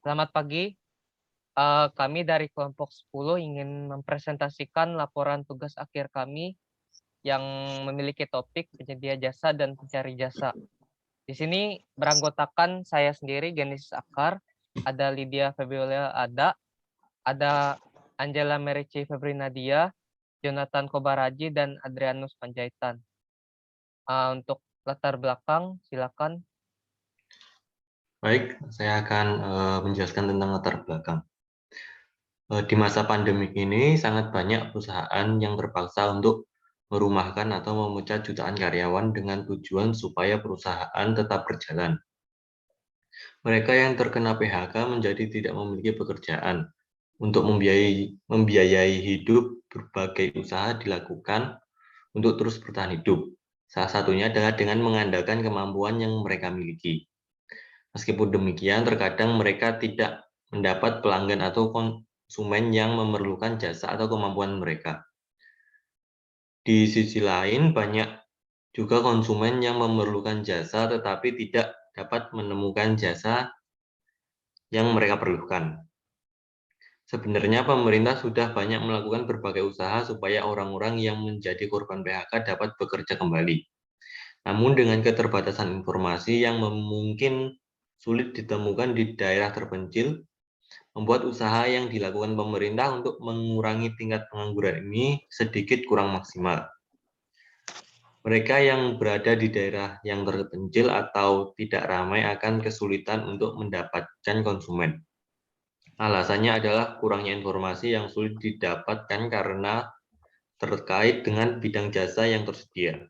Selamat pagi. Kami dari kelompok 10 ingin mempresentasikan laporan tugas akhir kami yang memiliki topik penyedia jasa dan pencari jasa. Di sini beranggotakan saya sendiri, Genesis Akar, ada Lydia Febiola ada Angela Merici Febri Nadia, Jonathan Kobaraji, dan Adrianus Panjaitan. Untuk latar belakang, silakan. Baik, saya akan menjelaskan tentang latar belakang. Di masa pandemik ini, sangat banyak perusahaan yang terpaksa untuk merumahkan atau memecat jutaan karyawan dengan tujuan supaya perusahaan tetap berjalan. Mereka yang terkena PHK menjadi tidak memiliki pekerjaan. Untuk membiayai hidup, berbagai usaha dilakukan untuk terus bertahan hidup. Salah satunya adalah dengan mengandalkan kemampuan yang mereka miliki. Meskipun demikian, terkadang mereka tidak mendapat pelanggan atau konsumen yang memerlukan jasa atau kemampuan mereka. Di sisi lain, banyak juga konsumen yang memerlukan jasa tetapi tidak dapat menemukan jasa yang mereka perlukan. Sebenarnya pemerintah sudah banyak melakukan berbagai usaha supaya orang-orang yang menjadi korban PHK dapat bekerja kembali. Namun dengan keterbatasan informasi yang mungkin sulit ditemukan di daerah terpencil, membuat usaha yang dilakukan pemerintah untuk mengurangi tingkat pengangguran ini sedikit kurang maksimal. Mereka yang berada di daerah yang terpencil atau tidak ramai akan kesulitan untuk mendapatkan konsumen. Alasannya adalah kurangnya informasi yang sulit didapatkan karena terkait dengan bidang jasa yang tersedia.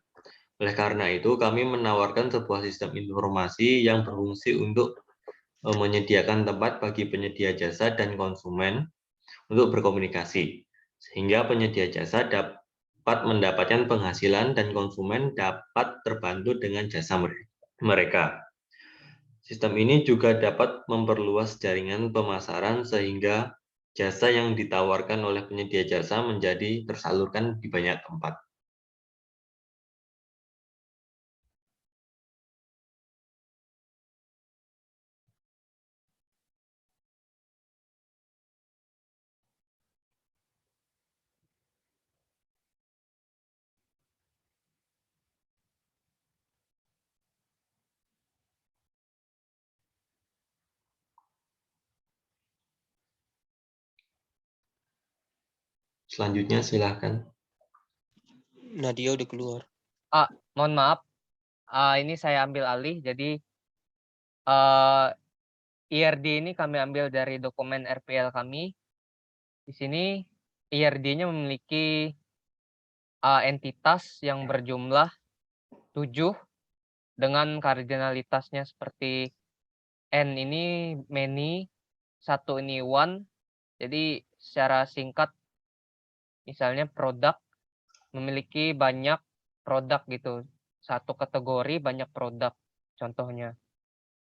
Oleh karena itu, kami menawarkan sebuah sistem informasi yang berfungsi untuk menyediakan tempat bagi penyedia jasa dan konsumen untuk berkomunikasi, sehingga penyedia jasa dapat mendapatkan penghasilan dan konsumen dapat terbantu dengan jasa mereka. Sistem ini juga dapat memperluas jaringan pemasaran sehingga jasa yang ditawarkan oleh penyedia jasa menjadi tersalurkan di banyak tempat. Selanjutnya silahkan. Nadia udah keluar. Mohon maaf, ini saya ambil alih. Jadi uh, IRD ini kami ambil dari dokumen RPL kami. Di sini IRD-nya memiliki entitas yang berjumlah 7 dengan kardinalitasnya seperti N ini many, 1 ini one. Jadi secara singkat, misalnya produk memiliki banyak produk gitu. Satu kategori banyak produk contohnya.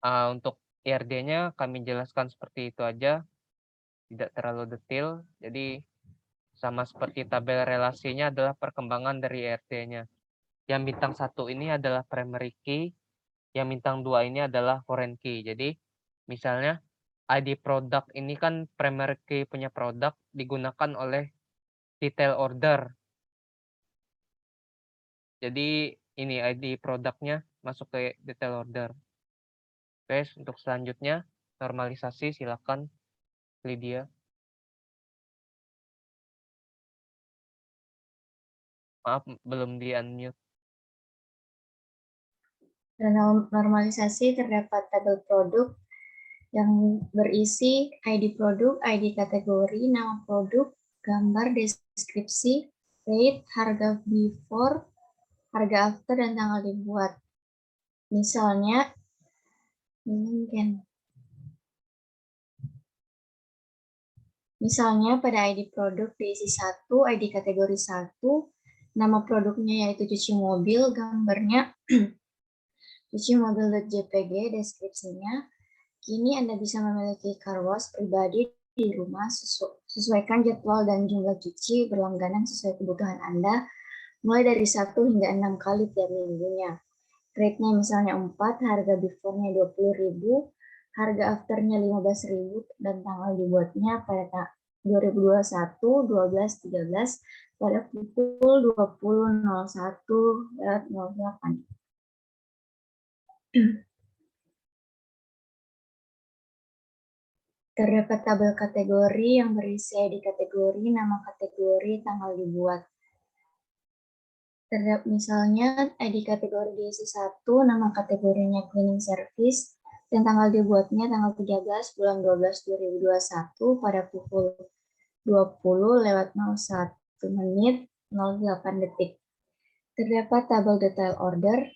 Untuk IRD-nya kami jelaskan seperti itu aja, tidak terlalu detail. Jadi sama seperti tabel relasinya adalah perkembangan dari IRD-nya. Yang bintang 1 ini adalah primary key, yang bintang 2 ini adalah foreign key. Jadi misalnya ID produk ini kan primary key punya produk digunakan oleh detail order. Jadi ini ID produknya masuk ke detail order. Oke, untuk selanjutnya normalisasi silakan Lydia. Maaf belum di unmute. Dalam normalisasi terdapat tabel produk yang berisi ID produk, ID kategori, nama produk, gambar, deskripsi, rate, harga before, harga after, dan tanggal dibuat. Misalnya, pada ID produk diisi 1, ID kategori 1, nama produknya yaitu cuci mobil, gambarnya cuci mobil.jpg, deskripsinya. Kini Anda bisa memiliki car wash pribadi di rumah, sesuaikan jadwal dan jumlah cuci berlangganan sesuai kebutuhan Anda, mulai dari 1 hingga 6 kali tiap minggunya. Rate-nya misalnya 4, harga before-nya 20.000, harga afternya 15.000 dan tanggal dibuatnya pada 2021 12.13 pada pukul 20.01/08. Terdapat tabel kategori yang berisi ID kategori, nama kategori, tanggal dibuat. Terdapat misalnya ID kategori diisi 1, nama kategorinya cleaning service, dan tanggal dibuatnya tanggal 13 bulan 12 2021 pada pukul 20.01:08. Terdapat tabel detail order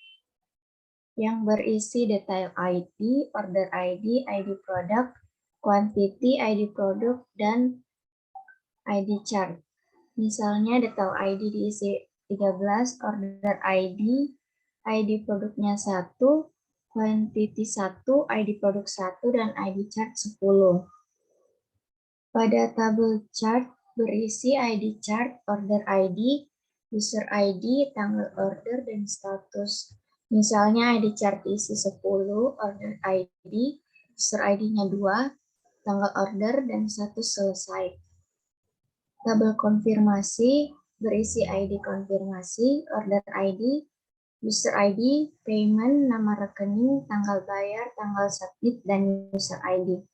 yang berisi detail ID, order ID, ID produk, quantity, ID produk, dan ID chart. Misalnya detail ID diisi 13, order ID, ID produknya 1, quantity 1, ID produk 1, dan ID chart 10. Pada tabel chart berisi ID chart, order ID, user ID, tanggal order, dan status. Misalnya ID chart isi 10, order ID, user ID-nya 2, tanggal order, dan status selesai. Tabel konfirmasi berisi ID konfirmasi, order ID, user ID, payment, nama rekening, tanggal bayar, tanggal submit, dan user ID.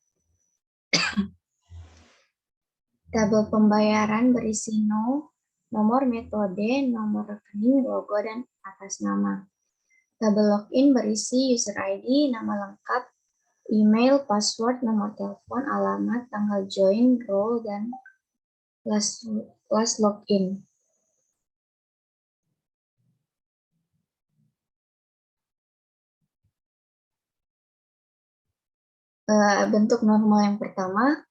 Tabel pembayaran berisi nomor metode, nomor rekening, logo, dan atas nama. Tabel login berisi user ID, nama lengkap, email, password, nomor telepon, alamat, tanggal join, role, dan last login. Bentuk normal yang pertama,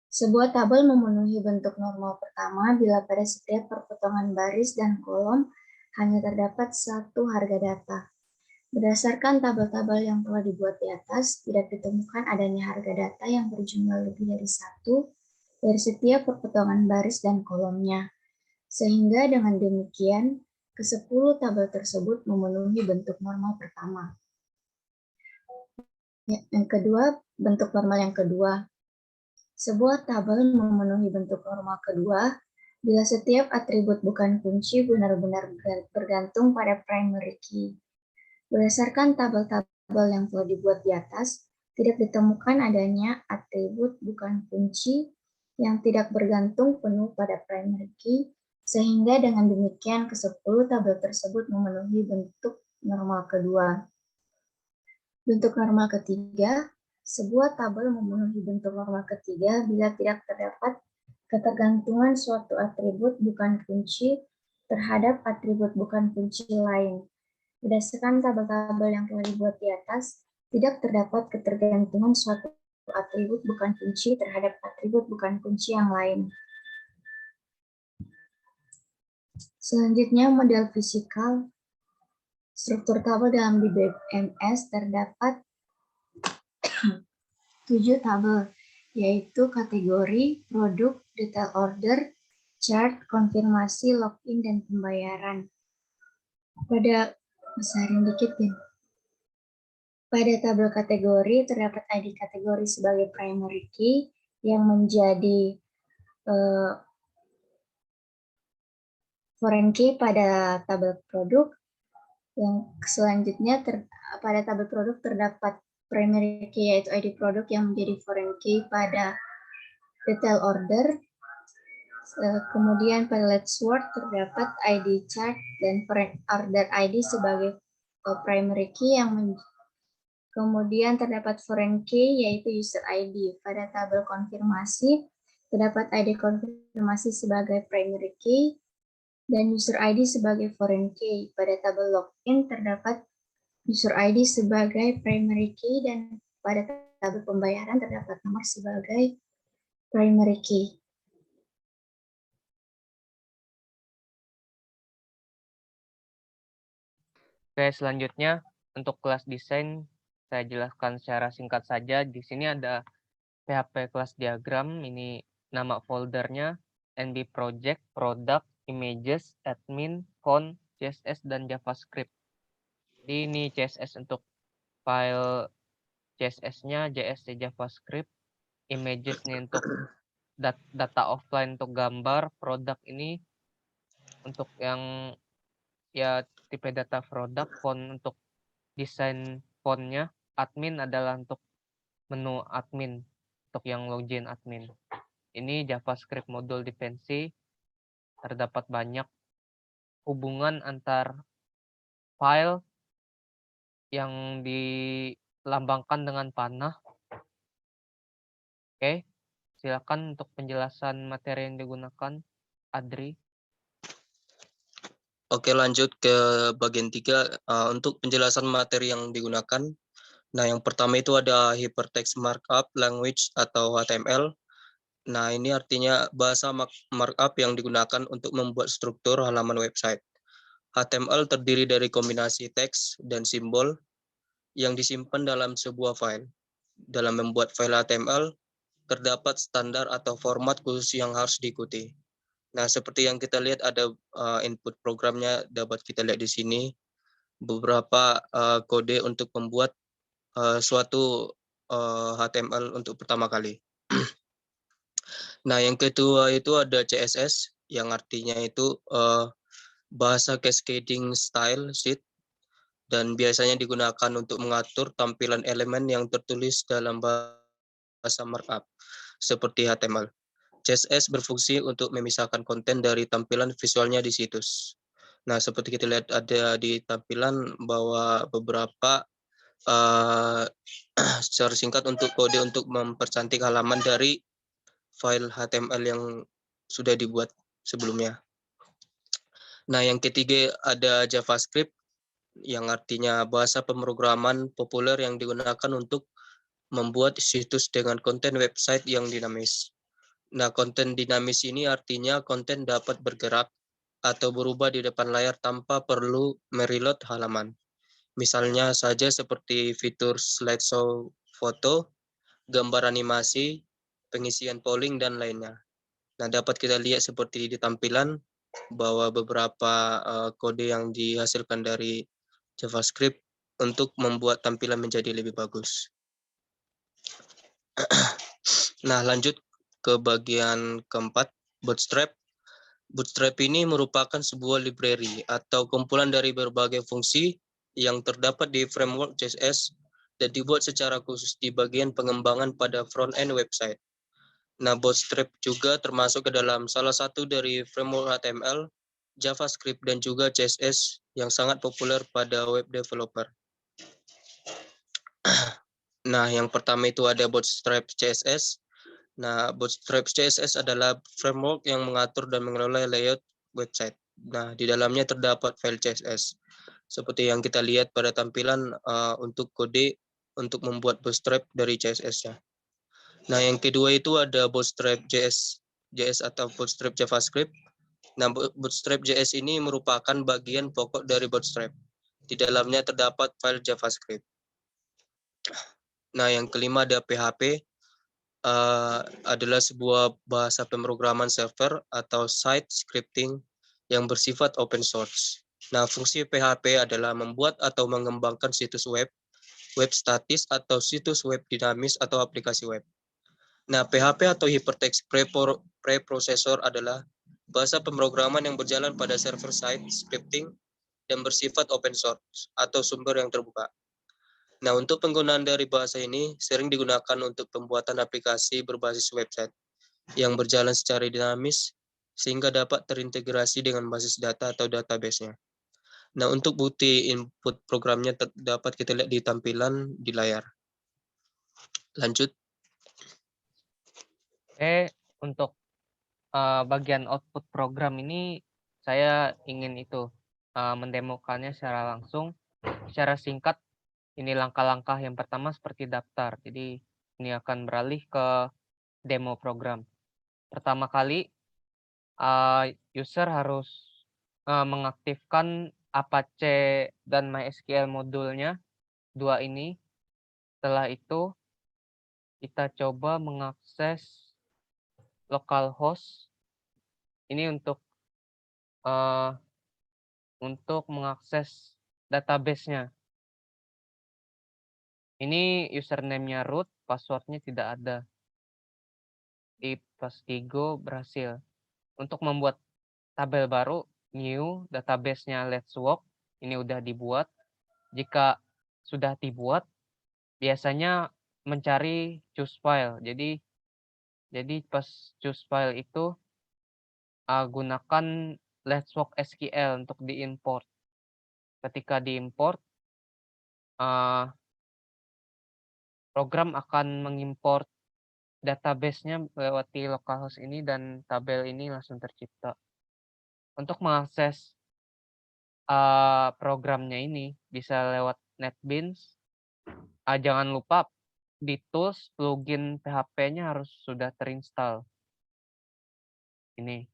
sebuah tabel memenuhi bentuk normal pertama bila pada setiap perpotongan baris dan kolom hanya terdapat satu harga data. Berdasarkan tabel-tabel yang telah dibuat di atas, tidak ditemukan adanya harga data yang berjumlah lebih dari satu dari setiap perpotongan baris dan kolomnya. Sehingga dengan demikian, ke-10 tabel tersebut memenuhi bentuk normal pertama. Yang kedua, bentuk normal yang kedua. Sebuah tabel memenuhi bentuk normal kedua bila setiap atribut bukan kunci benar-benar bergantung pada primary key. Berdasarkan tabel-tabel yang telah dibuat di atas, tidak ditemukan adanya atribut bukan kunci yang tidak bergantung penuh pada primary key, sehingga dengan demikian ke-10 tabel tersebut memenuhi bentuk normal kedua. Bentuk normal ketiga, sebuah tabel memenuhi bentuk normal ketiga bila tidak terdapat ketergantungan suatu atribut bukan kunci terhadap atribut bukan kunci lain. Berdasarkan tabel-tabel yang telah dibuat di atas, tidak terdapat ketergantungan suatu atribut bukan kunci terhadap atribut bukan kunci yang lain. Selanjutnya, model fisikal. Struktur tabel dalam DBMS terdapat 7 tabel, yaitu kategori, produk, detail order, chart, konfirmasi, login, dan pembayaran. Besarin dikit ya. Pada tabel kategori terdapat ID kategori sebagai primary key yang menjadi foreign key pada tabel produk. Yang selanjutnya pada tabel produk terdapat primary key yaitu ID produk yang menjadi foreign key pada detail order. Kemudian pada let's word terdapat ID chart dan order ID sebagai primary key yang kemudian terdapat foreign key yaitu user ID. Pada tabel konfirmasi terdapat ID konfirmasi sebagai primary key dan user ID sebagai foreign key. Pada tabel login terdapat user ID sebagai primary key dan pada tabel pembayaran terdapat nomor sebagai primary key. Oke, selanjutnya untuk kelas desain saya jelaskan secara singkat saja. Di sini ada PHP kelas diagram, ini nama foldernya, NB project, product, images, admin, font, CSS, dan JavaScript. Jadi ini CSS untuk file CSS-nya JS JavaScript, images-nya untuk data offline untuk gambar, produk ini untuk yang ya tipe data produk, font untuk desain fontnya, admin adalah untuk menu admin, untuk yang login admin. Ini JavaScript modul dependensi, terdapat banyak hubungan antar file yang dilambangkan dengan panah. Oke, silakan untuk penjelasan materi yang digunakan, Adri. Oke, lanjut ke bagian 3 untuk penjelasan materi yang digunakan. Nah, yang pertama itu ada Hypertext Markup Language atau HTML. Nah, ini artinya bahasa markup yang digunakan untuk membuat struktur halaman website. HTML terdiri dari kombinasi teks dan simbol yang disimpan dalam sebuah file. Dalam membuat file HTML, terdapat standar atau format khusus yang harus diikuti. Nah, seperti yang kita lihat ada input programnya, dapat kita lihat di sini beberapa kode untuk membuat suatu HTML untuk pertama kali. Nah, yang kedua itu ada CSS yang artinya itu bahasa cascading style sheet dan biasanya digunakan untuk mengatur tampilan elemen yang tertulis dalam bahasa markup seperti HTML. CSS berfungsi untuk memisahkan konten dari tampilan visualnya di situs. Nah, seperti kita lihat ada di tampilan bahwa beberapa secara singkat untuk kode untuk mempercantik halaman dari file HTML yang sudah dibuat sebelumnya. Nah, yang ketiga ada JavaScript yang artinya bahasa pemrograman populer yang digunakan untuk membuat situs dengan konten website yang dinamis. Nah, konten dinamis ini artinya konten dapat bergerak atau berubah di depan layar tanpa perlu mereload halaman. Misalnya saja seperti fitur slideshow foto, gambar animasi, pengisian polling, dan lainnya. Nah, dapat kita lihat seperti di tampilan bahwa beberapa kode yang dihasilkan dari JavaScript untuk membuat tampilan menjadi lebih bagus. Nah, lanjut ke bagian keempat, Bootstrap. Bootstrap ini merupakan sebuah library atau kumpulan dari berbagai fungsi yang terdapat di framework CSS dan dibuat secara khusus di bagian pengembangan pada front-end website. Nah, Bootstrap juga termasuk ke dalam salah satu dari framework HTML, JavaScript, dan juga CSS yang sangat populer pada web developer. Nah, yang pertama itu ada Bootstrap CSS. Nah, Bootstrap CSS adalah framework yang mengatur dan mengelola layout website. Nah, di dalamnya terdapat file CSS. Seperti yang kita lihat pada tampilan untuk kode untuk membuat Bootstrap dari CSS-nya. Nah, yang kedua itu ada Bootstrap JS atau Bootstrap JavaScript. Nah, Bootstrap JS ini merupakan bagian pokok dari Bootstrap. Di dalamnya terdapat file JavaScript. Nah, yang kelima ada PHP. Adalah sebuah bahasa pemrograman server atau site scripting yang bersifat open source. Nah, fungsi PHP adalah membuat atau mengembangkan situs web, web statis atau situs web dinamis atau aplikasi web. Nah, PHP atau Hypertext Preprocessor adalah bahasa pemrograman yang berjalan pada server side scripting dan bersifat open source atau sumber yang terbuka. Nah, untuk penggunaan dari bahasa ini sering digunakan untuk pembuatan aplikasi berbasis website yang berjalan secara dinamis sehingga dapat terintegrasi dengan basis data atau database-nya. Nah, untuk bukti input programnya dapat kita lihat di tampilan di layar. Lanjut. Untuk bagian output program ini saya ingin mendemokannya secara langsung, secara singkat. Ini langkah-langkah yang pertama seperti daftar. Jadi ini akan beralih ke demo program. Pertama kali user harus mengaktifkan Apache dan MySQL modulnya, dua ini. Setelah itu kita coba mengakses localhost. Ini untuk mengakses database-nya. Ini username-nya root, password-nya tidak ada. Di Pastigo berhasil. Untuk membuat tabel baru, new, database-nya Let's Walk, ini udah dibuat. Jika sudah dibuat, biasanya mencari choose file. Jadi pas choose file itu gunakan Let's Walk SQL untuk diimport. Ketika diimport, program akan mengimport database-nya melewati localhost ini dan tabel ini langsung tercipta. Untuk mengakses programnya ini bisa lewat NetBeans. Jangan lupa di tools plugin PHP-nya harus sudah terinstall. Ini.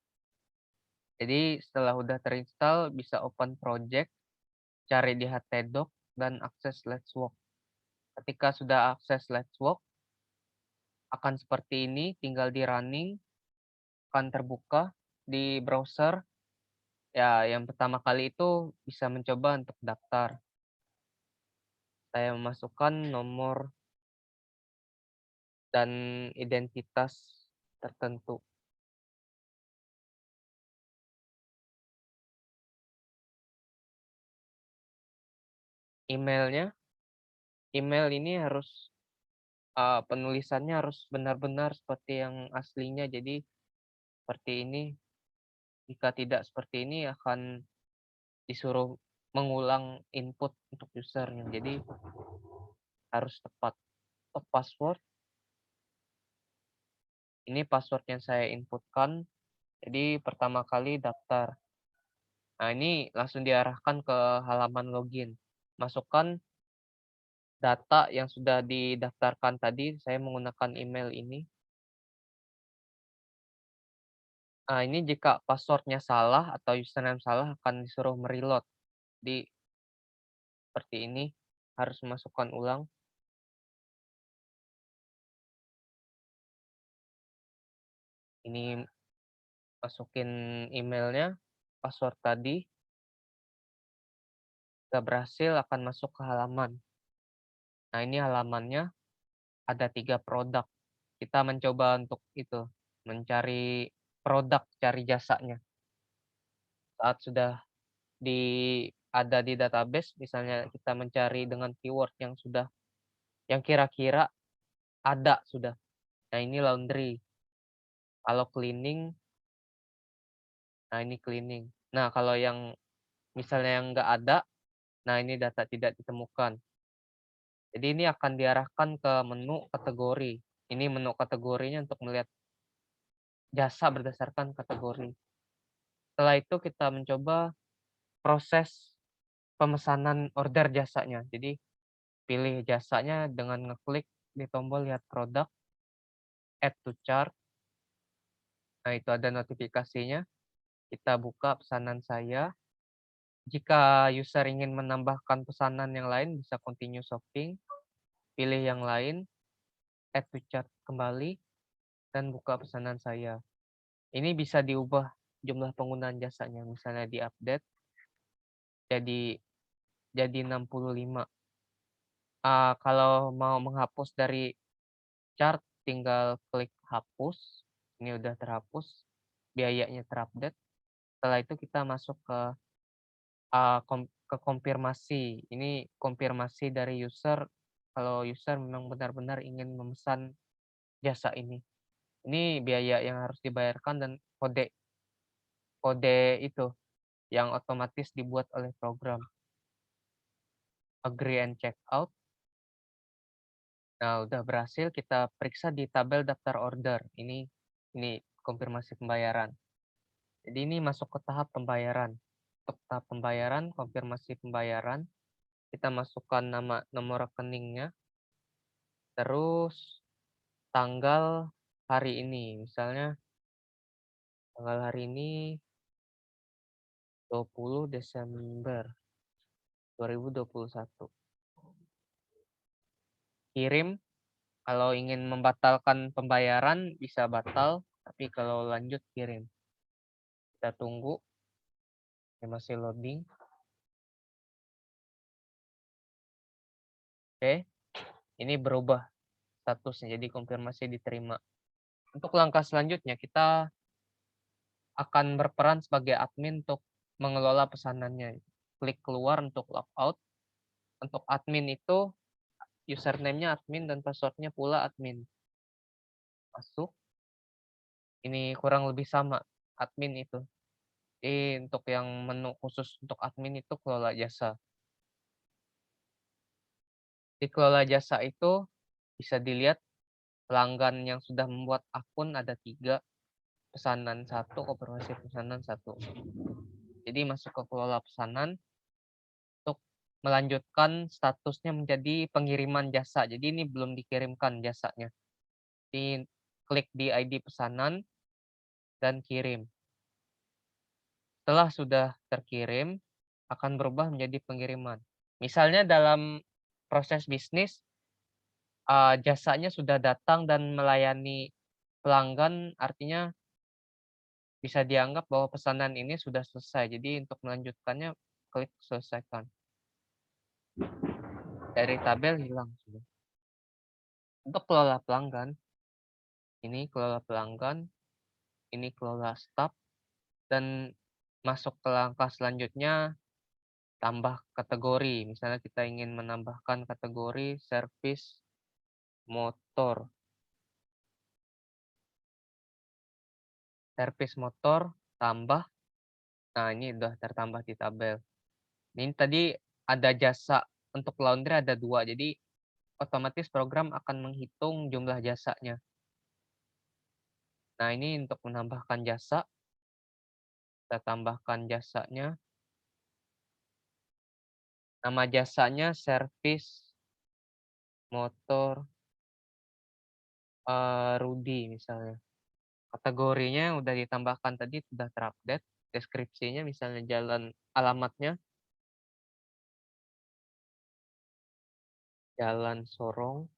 Jadi setelah udah terinstall bisa open project, cari di htdoc dan akses Let's Walk. Ketika sudah akses Let's Walk akan seperti ini, tinggal di running, akan terbuka di browser. Ya, yang pertama kali itu bisa mencoba untuk daftar. Saya memasukkan nomor dan identitas tertentu. Emailnya, email ini harus penulisannya harus benar-benar seperti yang aslinya. Jadi seperti ini. Jika tidak seperti ini akan disuruh mengulang input untuk usernya. Jadi harus tepat. Untuk password, ini password yang saya inputkan. Jadi pertama kali daftar. Nah, ini langsung diarahkan ke halaman login. Masukkan data yang sudah didaftarkan tadi, saya menggunakan email ini. Nah, ini jika passwordnya salah atau username salah akan disuruh mereload. Jadi seperti ini, harus masukkan ulang. Ini masukin emailnya, password tadi. Jika berhasil akan masuk ke halaman. Nah, ini halamannya ada 3 produk. Kita mencoba untuk itu, mencari produk, cari jasanya. Saat sudah ada di database, misalnya kita mencari dengan keyword yang kira-kira ada sudah. Nah, ini laundry. Kalau cleaning, nah ini cleaning. Nah, kalau yang misalnya yang nggak ada, nah ini data tidak ditemukan. Jadi ini akan diarahkan ke menu kategori. Ini menu kategorinya untuk melihat jasa berdasarkan kategori. Setelah itu kita mencoba proses pemesanan order jasanya. Jadi pilih jasanya dengan ngeklik di tombol lihat produk, add to chart. Nah, itu ada notifikasinya. Kita buka pesanan saya. Jika user ingin menambahkan pesanan yang lain, bisa continue shopping. Pilih yang lain, add to chart kembali, dan buka pesanan saya. Ini bisa diubah jumlah penggunaan jasanya. Misalnya di-update jadi 65. Kalau mau menghapus dari chart, tinggal klik hapus. Ini udah terhapus, biayanya terupdate. Setelah itu kita masuk ke konfirmasi. Ini konfirmasi dari user, kalau user memang benar-benar ingin memesan jasa ini. Ini biaya yang harus dibayarkan dan kode itu yang otomatis dibuat oleh program. Agree and check out. Nah, udah berhasil, kita periksa di tabel daftar order. Ini konfirmasi pembayaran. Jadi ini masuk ke tahap pembayaran. Untuk tahap pembayaran, konfirmasi pembayaran, kita masukkan nama nomor rekeningnya, terus tanggal hari ini. Misalnya tanggal hari ini 20 Desember 2021. Kirim. Kalau ingin membatalkan pembayaran bisa batal, tapi kalau lanjut kirim. Kita tunggu. Ini masih loading. Oke. ini berubah statusnya jadi konfirmasi diterima. Untuk langkah selanjutnya kita akan berperan sebagai admin untuk mengelola pesanannya. Klik keluar untuk logout. Untuk admin itu username-nya admin dan password-nya pula admin. Masuk. Ini kurang lebih sama admin itu. Jadi untuk yang menu khusus untuk admin itu kelola jasa. Di kelola jasa itu bisa dilihat pelanggan yang sudah membuat akun ada 3, pesanan 1, konfirmasi pesanan 1. Jadi masuk ke kelola pesanan untuk melanjutkan statusnya menjadi pengiriman jasa. Jadi ini belum dikirimkan jasanya. Jadi klik di ID pesanan dan kirim. Setelah sudah terkirim, akan berubah menjadi pengiriman. Misalnya dalam proses bisnis, jasanya sudah datang dan melayani pelanggan, artinya bisa dianggap bahwa pesanan ini sudah selesai. Jadi untuk melanjutkannya, klik selesaikan. Dari tabel hilang sudah. Untuk kelola pelanggan, ini kelola pelanggan, ini kelola staf, dan masuk ke langkah selanjutnya, tambah kategori. Misalnya kita ingin menambahkan kategori servis motor. Servis motor, tambah. Nah, ini udah tertambah di tabel. Ini tadi ada jasa untuk laundry ada 2, jadi otomatis program akan menghitung jumlah jasanya. Nah, ini untuk menambahkan jasa. Kita tambahkan jasanya. Nama jasanya servis motor Rudy misalnya. Kategorinya udah ditambahkan tadi, sudah terupdate. Deskripsinya misalnya alamatnya Jalan Sorong.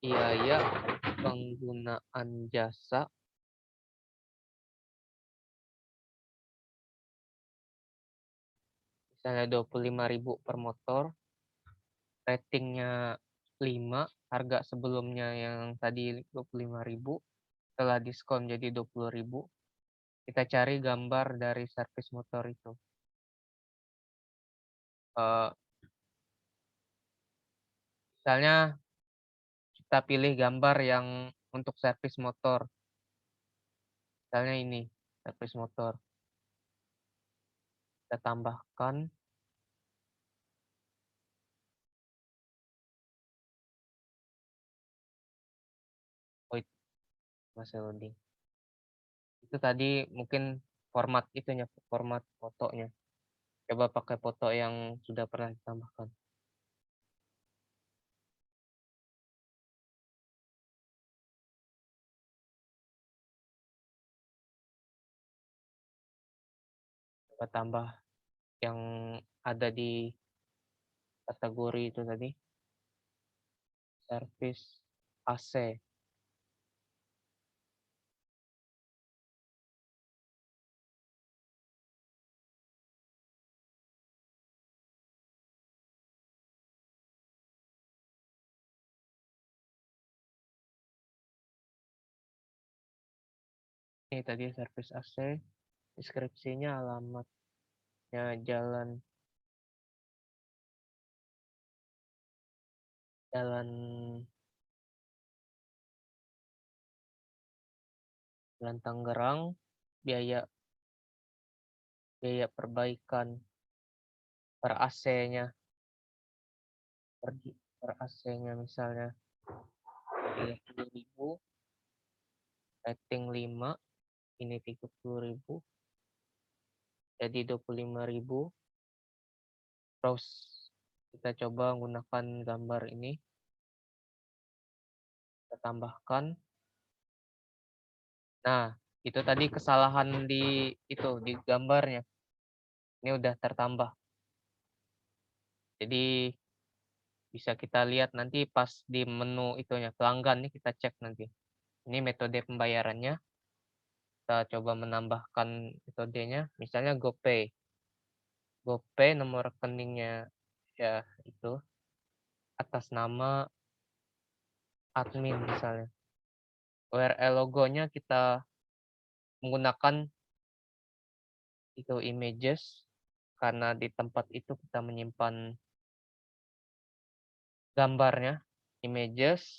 Biaya penggunaan jasa. Misalnya 25.000 per motor. Ratingnya 5, harga sebelumnya yang tadi 25.000, setelah diskon jadi 20.000. Kita cari gambar dari servis motor itu. Misalnya kita pilih gambar yang untuk servis motor. Misalnya ini, servis motor. Kita tambahkan. Oh, masih loading. Itu tadi mungkin format itunya, format fotonya. Coba pakai foto yang sudah pernah ditambahkan. Coba tambah yang ada di kategori itu tadi. Servis AC. Ini tadi servis AC. Deskripsinya alamatnya Jalan Tangerang, biaya perbaikan per AC-nya. Per AC-nya misalnya 30.000, rating 5, ini 30.000, jadi 25.000. Terus kita coba menggunakan gambar ini. Kita tambahkan. Nah, itu tadi kesalahan di gambarnya. Ini udah tertambah. Jadi bisa kita lihat nanti pas di menu itunya pelanggan nih, kita cek nanti. Ini metode pembayarannya. Kita coba menambahkan metodenya, misalnya GoPay. GoPay nomor rekeningnya ya itu atas nama admin misalnya. URL logonya kita menggunakan itu images karena di tempat itu kita menyimpan gambarnya, images,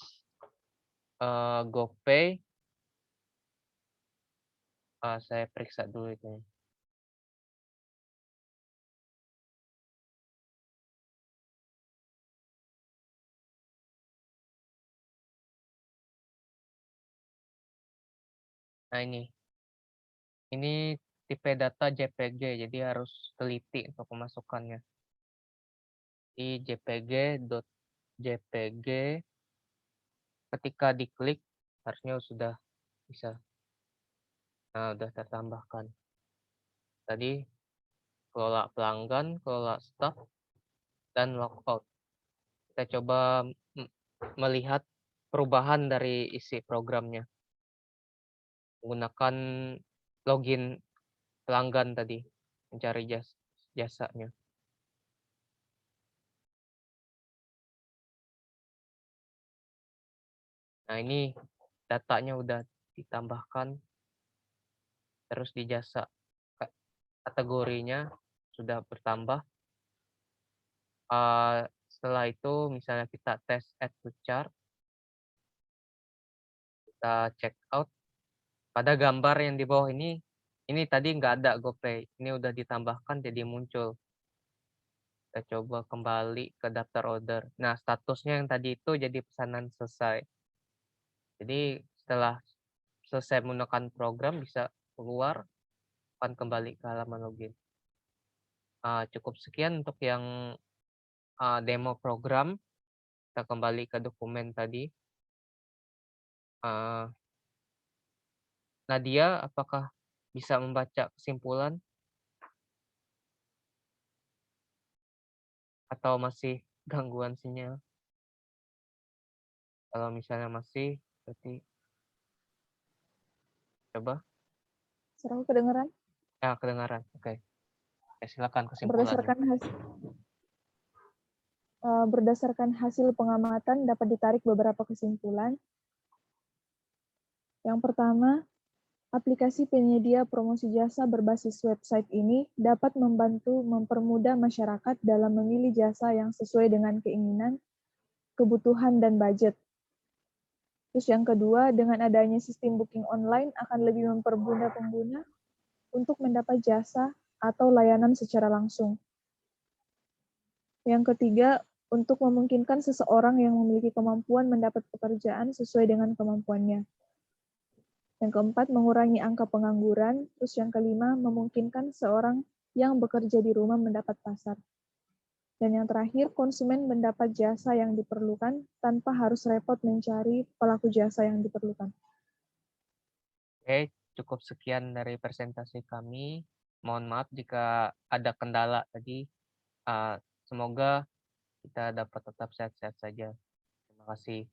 GoPay. Saya periksa dulu itu. Nah ini tipe data JPG, jadi harus teliti untuk pemasukannya. Di jpg.jpg, ketika diklik harusnya sudah bisa. Nah, udah tertambahkan. Tadi kelola pelanggan, kelola staff, dan logout. Kita coba melihat perubahan dari isi programnya. Menggunakan login pelanggan tadi, mencari jasanya. Nah, ini datanya udah ditambahkan. Terus di jasa kategorinya sudah bertambah. Setelah itu misalnya kita tes add to chart. Kita check out. Pada gambar yang di bawah ini tadi nggak ada GoPay. Ini udah ditambahkan jadi muncul. Kita coba kembali ke daftar order. Nah, statusnya yang tadi itu jadi pesanan selesai. Jadi setelah selesai menggunakan program bisa keluar, akan kembali ke halaman login. Cukup sekian untuk yang demo program. Kita kembali ke dokumen tadi. Nadia, apakah bisa membaca kesimpulan? Atau masih gangguan sinyal? Kalau misalnya masih, berarti coba. Serang kedengaran? Ya, kedengaran. Oke. Silakan kesimpulannya. Berdasarkan hasil pengamatan dapat ditarik beberapa kesimpulan. Yang pertama, aplikasi penyedia promosi jasa berbasis website ini dapat membantu mempermudah masyarakat dalam memilih jasa yang sesuai dengan keinginan, kebutuhan, dan budget. Terus yang kedua, dengan adanya sistem booking online akan lebih mempermudah pengguna untuk mendapat jasa atau layanan secara langsung. Yang ketiga, untuk memungkinkan seseorang yang memiliki kemampuan mendapat pekerjaan sesuai dengan kemampuannya. Yang keempat, mengurangi angka pengangguran. Terus yang kelima, memungkinkan seorang yang bekerja di rumah mendapat pasar. Dan yang terakhir, konsumen mendapat jasa yang diperlukan tanpa harus repot mencari pelaku jasa yang diperlukan. Oke, cukup sekian dari presentasi kami. Mohon maaf jika ada kendala tadi. Semoga kita dapat tetap sehat-sehat saja. Terima kasih.